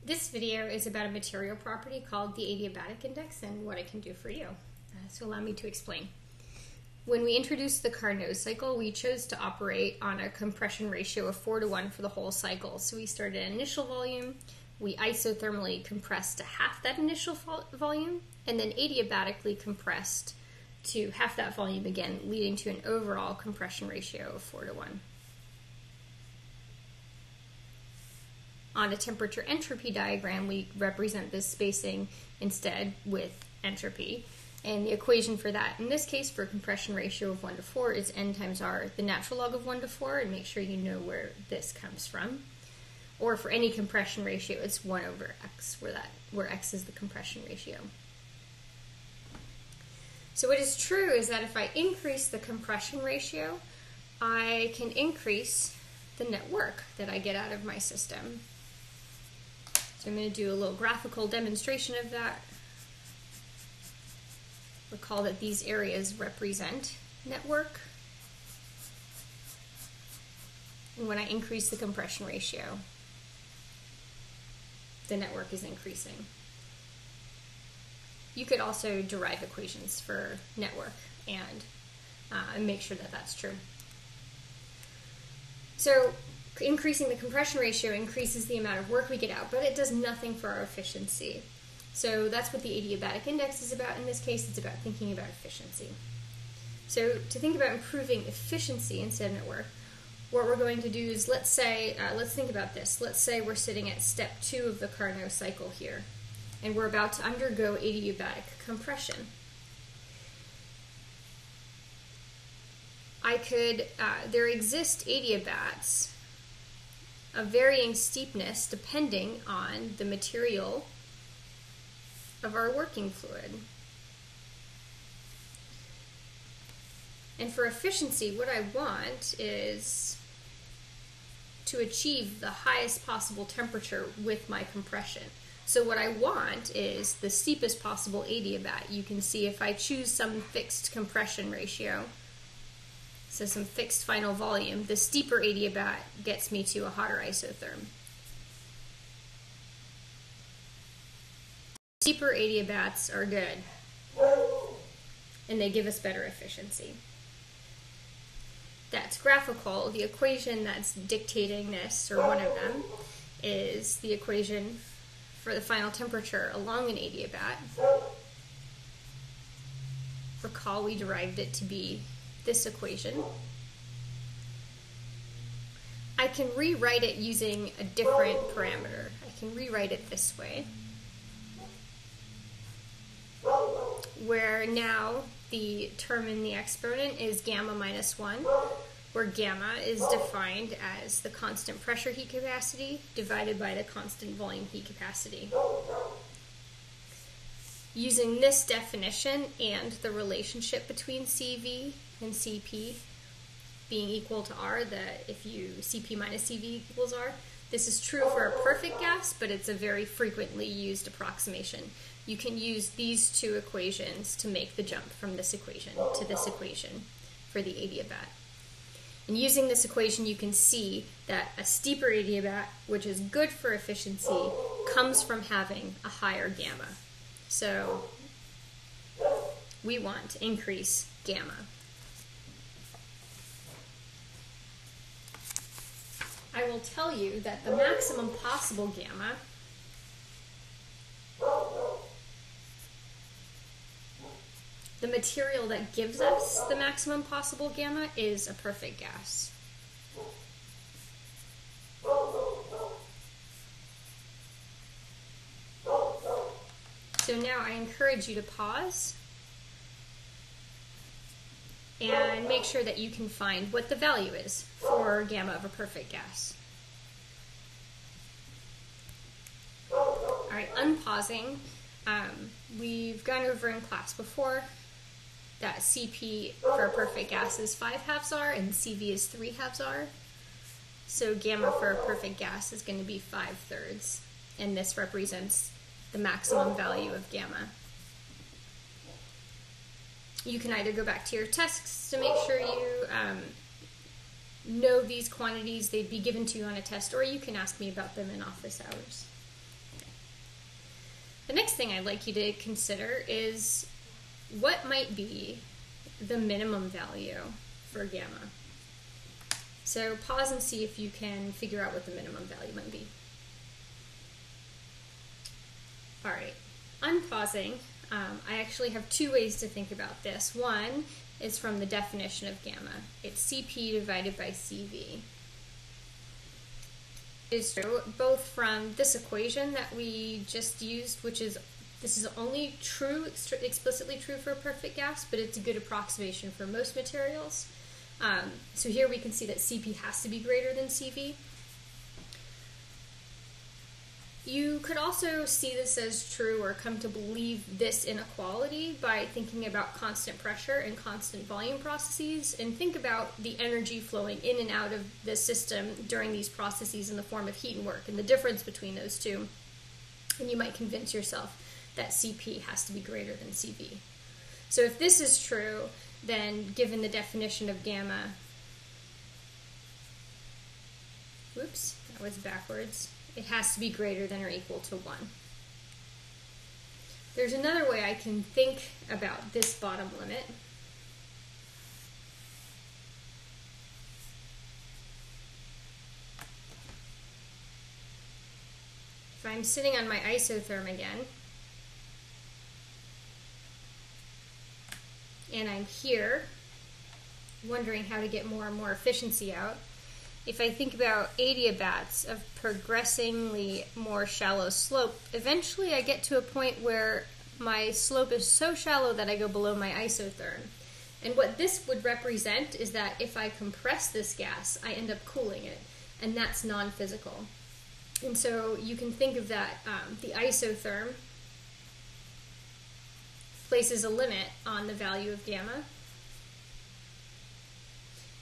This video is about a material property called the adiabatic index and what it can do for you. So allow me to explain. When we introduced the Carnot cycle, we chose to operate on a compression ratio of 4:1 for the whole cycle. So we started at initial volume, we isothermally compressed to half that initial volume, and then adiabatically compressed to half that volume again, leading to an overall compression ratio of 4:1. On a temperature entropy diagram, we represent this spacing instead with entropy. And the equation for that, in this case, for a compression ratio of 1:4 is n times r, the natural log of 1:4, and make sure you know where this comes from. Or for any compression ratio, it's 1 over x, where x is the compression ratio. So what is true is that if I increase the compression ratio, I can increase the net work that I get out of my system. So I'm going to do a little graphical demonstration of that. Recall that these areas represent net work. And when I increase the compression ratio, the net work is increasing. You could also derive equations for net work and make sure that that's true. So increasing the compression ratio increases the amount of work we get out, but it does nothing for our efficiency. So that's what the adiabatic index is about. In this case, it's about thinking about efficiency. So to think about improving efficiency instead of net work, what we're going to do is, let's think about this. Let's say we're sitting at step 2 of the Carnot cycle here, and we're about to undergo adiabatic compression. There exist adiabats of varying steepness depending on the material of our working fluid. And for efficiency, what I want is to achieve the highest possible temperature with my compression. So what I want is the steepest possible adiabat. You can see if I choose some fixed compression ratio, so some fixed final volume, the steeper adiabat gets me to a hotter isotherm. Steeper adiabats are good, and they give us better efficiency. That's graphical. The equation that's dictating this, or one of them, is the equation for the final temperature along an adiabat. Recall we derived it to be this equation. I can rewrite it using a different parameter. I can rewrite it this way, where now the term in the exponent is gamma minus 1, where gamma is defined as the constant pressure heat capacity divided by the constant volume heat capacity. Using this definition and the relationship between CV and CP being equal to R, if CP minus CV equals R, this is true for a perfect gas, but it's a very frequently used approximation. You can use these two equations to make the jump from this equation to this equation for the adiabat. And using this equation, you can see that a steeper adiabat, which is good for efficiency, comes from having a higher gamma. So we want to increase gamma. I will tell you that the maximum possible gamma the material that gives us the maximum possible gamma is a perfect gas. So now I encourage you to pause and make sure that you can find what the value is for gamma of a perfect gas. All right, unpausing. We've gone over in class before that CP for a perfect gas is 5/2 R and CV is 3/2 R. So gamma for a perfect gas is going to be 5/3, and this represents the maximum value of gamma. You can either go back to your tests to make sure you know these quantities, they'd be given to you on a test, or you can ask me about them in office hours. The next thing I'd like you to consider is what might be the minimum value for gamma. So pause and see if you can figure out what the minimum value might be. All right, unpausing. I actually have two ways to think about this. One is from the definition of gamma. It's Cp divided by Cv. It's true both from this equation that we just used, which is, this is only true, explicitly true for a perfect gas, but it's a good approximation for most materials. So here we can see that Cp has to be greater than Cv. You could also see this as true or come to believe this inequality by thinking about constant pressure and constant volume processes, and think about the energy flowing in and out of the system during these processes in the form of heat and work and the difference between those two. And you might convince yourself that Cp has to be greater than Cv. So if this is true, then given the definition of gamma, whoops, that was backwards. It has to be greater than or equal to 1. There's another way I can think about this bottom limit. If I'm sitting on my isotherm again, and I'm here wondering how to get more and more efficiency out, if I think about adiabats of progressively more shallow slope, eventually I get to a point where my slope is so shallow that I go below my isotherm. And what this would represent is that if I compress this gas, I end up cooling it, and that's non-physical. And so you can think of that, the isotherm places a limit on the value of gamma.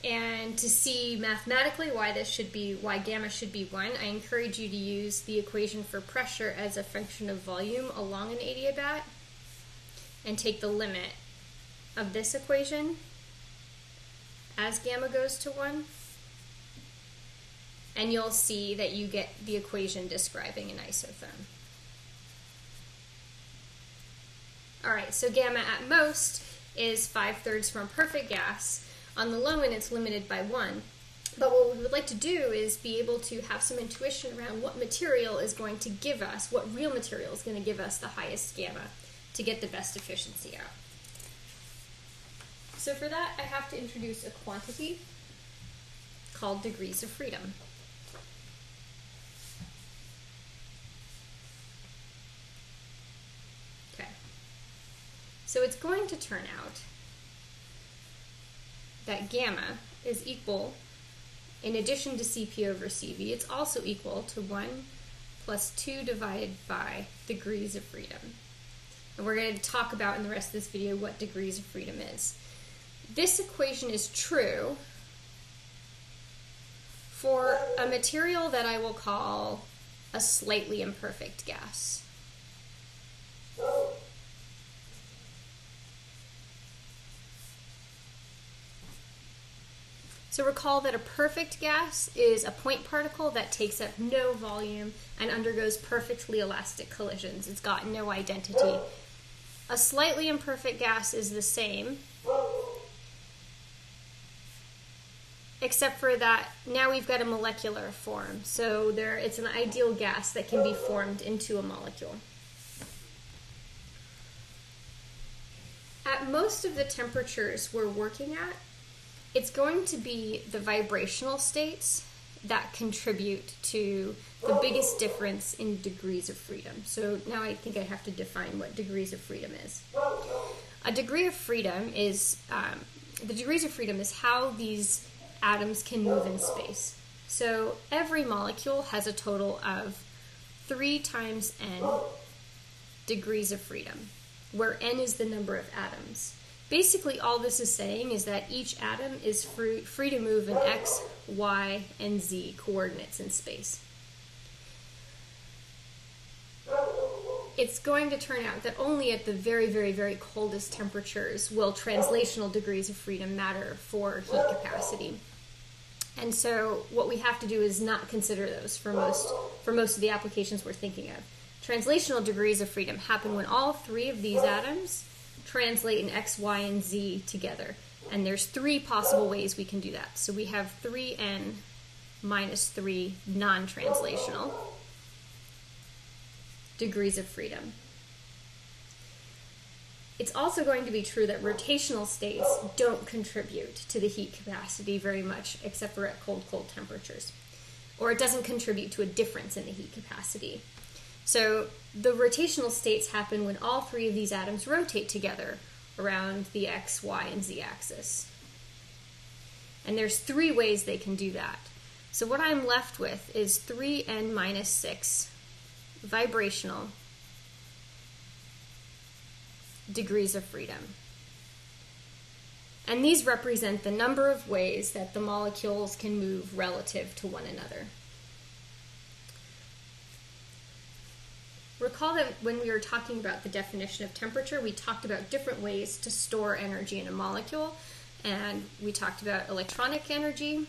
And to see mathematically why gamma should be 1, I encourage you to use the equation for pressure as a function of volume along an adiabat, and take the limit of this equation as gamma goes to 1, and you'll see that you get the equation describing an isotherm. Alright, so gamma at most is 5/3 from a perfect gas. On the low end, it's limited by 1. But what we would like to do is be able to have some intuition around what material is going to give us, what real material is going to give us the highest gamma to get the best efficiency out. So for that, I have to introduce a quantity called degrees of freedom. Okay. So it's going to turn out that gamma is equal, in addition to Cp over Cv, it's also equal to 1 plus 2 divided by degrees of freedom. And we're going to talk about in the rest of this video what degrees of freedom is. This equation is true for a material that I will call a slightly imperfect gas. So recall that a perfect gas is a point particle that takes up no volume and undergoes perfectly elastic collisions. It's got no identity. A slightly imperfect gas is the same, except for that now we've got a molecular form. So it's an ideal gas that can be formed into a molecule. At most of the temperatures we're working at, it's going to be the vibrational states that contribute to the biggest difference in degrees of freedom. So now I think I have to define what degrees of freedom is. A degree of freedom is, the degrees of freedom is how these atoms can move in space. So every molecule has a total of 3 times n degrees of freedom, where n is the number of atoms. Basically, all this is saying is that each atom is free to move in x, y, and z coordinates in space. It's going to turn out that only at the very, very, very coldest temperatures will translational degrees of freedom matter for heat capacity. And so what we have to do is not consider those for most of the applications we're thinking of. Translational degrees of freedom happen when all three of these atoms translate in X, Y, and Z together. And there's three possible ways we can do that. So we have 3n minus 3 non-translational degrees of freedom. It's also going to be true that rotational states don't contribute to the heat capacity very much, except for at cold temperatures. Or it doesn't contribute to a difference in the heat capacity. So the rotational states happen when all three of these atoms rotate together around the X, Y, and Z axis. And there's three ways they can do that. So what I'm left with is 3n minus 6 vibrational degrees of freedom. And these represent the number of ways that the molecules can move relative to one another. Recall that when we were talking about the definition of temperature, we talked about different ways to store energy in a molecule, and we talked about electronic energy.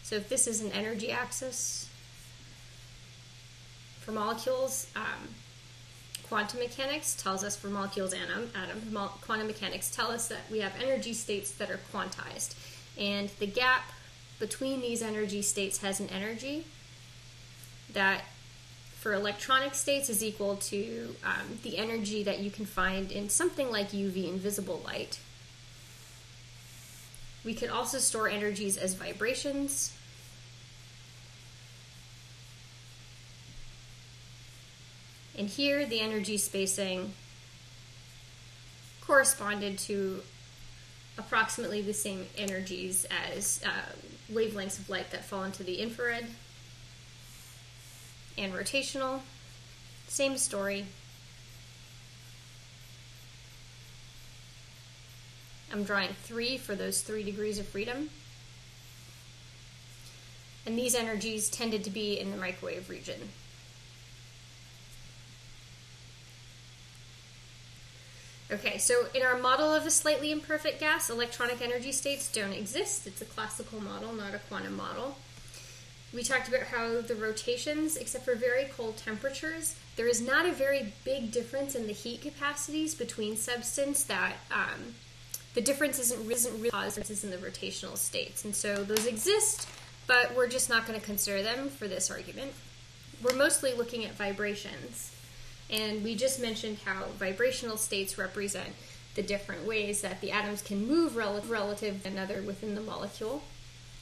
So if this is an energy axis for molecules, quantum mechanics tells us for molecules and atoms, quantum mechanics tell us that we have energy states that are quantized, and the gap between these energy states has an energy that for electronic states is equal to the energy that you can find in something like UV invisible light. We could also store energies as vibrations. And here the energy spacing corresponded to approximately the same energies as wavelengths of light that fall into the infrared. And rotational, same story. I'm drawing 3 for those 3 degrees of freedom. And these energies tended to be in the microwave region. Okay, so in our model of a slightly imperfect gas, electronic energy states don't exist. It's a classical model, not a quantum model. We talked about how the rotations, except for very cold temperatures, there is not a very big difference in the heat capacities between substance that the difference isn't really cause differences in the rotational states. And so those exist, but we're just not going to consider them for this argument. We're mostly looking at vibrations. And we just mentioned how vibrational states represent the different ways that the atoms can move relative to another within the molecule.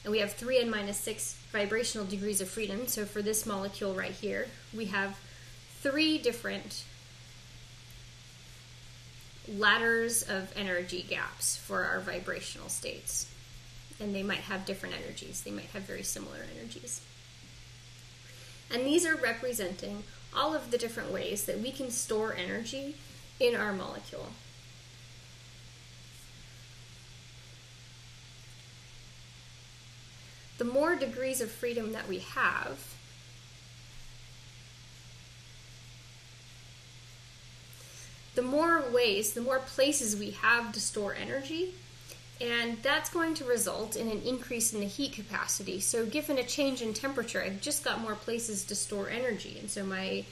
And we have 3n minus 6 vibrational degrees of freedom. So for this molecule right here, we have 3 different ladders of energy gaps for our vibrational states. And they might have different energies. They might have very similar energies. And these are representing all of the different ways that we can store energy in our molecule. The more degrees of freedom that we have, the more ways, the more places we have to store energy, and that's going to result in an increase in the heat capacity. So given a change in temperature, I've just got more places to store energy, and so my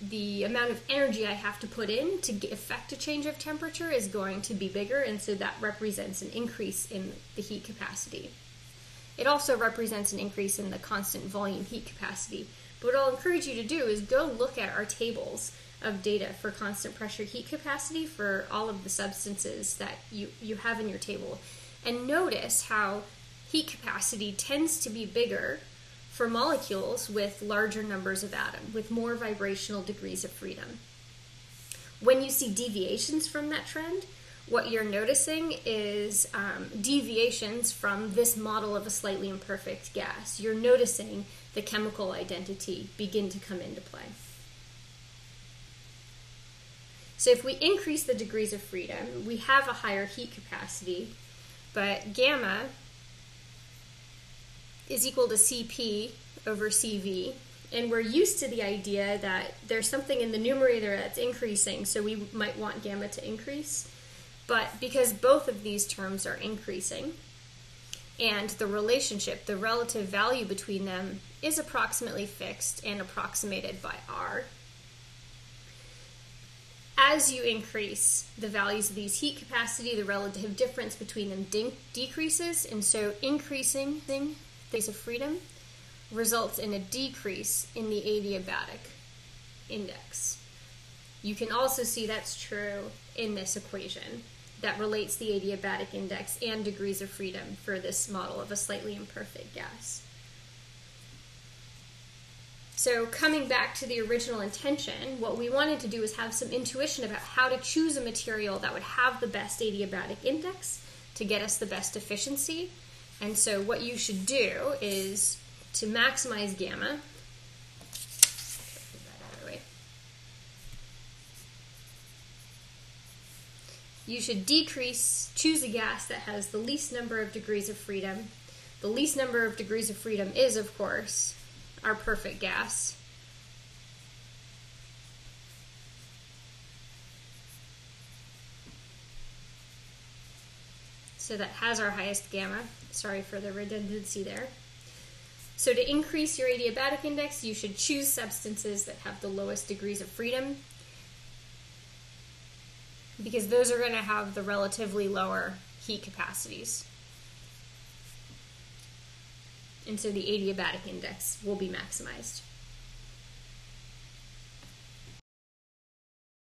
the amount of energy I have to put in to affect a change of temperature is going to be bigger, and so that represents an increase in the heat capacity. It also represents an increase in the constant volume heat capacity. But what I'll encourage you to do is go look at our tables of data for constant pressure heat capacity for all of the substances that you have in your table, and notice how heat capacity tends to be bigger for molecules with larger numbers of atoms, with more vibrational degrees of freedom. When you see deviations from that trend, what you're noticing is deviations from this model of a slightly imperfect gas. You're noticing the chemical identity begin to come into play. So if we increase the degrees of freedom, we have a higher heat capacity, but gamma is equal to Cp over Cv, and we're used to the idea that there's something in the numerator that's increasing, so we might want gamma to increase. But because both of these terms are increasing, and the relationship, the relative value between them is approximately fixed and approximated by R. As you increase the values of these heat capacity, the relative difference between them decreases, and so increasing degrees of freedom results in a decrease in the adiabatic index. You can also see that's true in this equation that relates the adiabatic index and degrees of freedom for this model of a slightly imperfect gas. So coming back to the original intention, what we wanted to do is have some intuition about how to choose a material that would have the best adiabatic index to get us the best efficiency. And so what you should do is to maximize gamma. You should choose a gas that has the least number of degrees of freedom. The least number of degrees of freedom is, of course, our perfect gas. So that has our highest gamma. Sorry for the redundancy there. So to increase your adiabatic index, you should choose substances that have the lowest degrees of freedom, because those are going to have the relatively lower heat capacities. And so the adiabatic index will be maximized.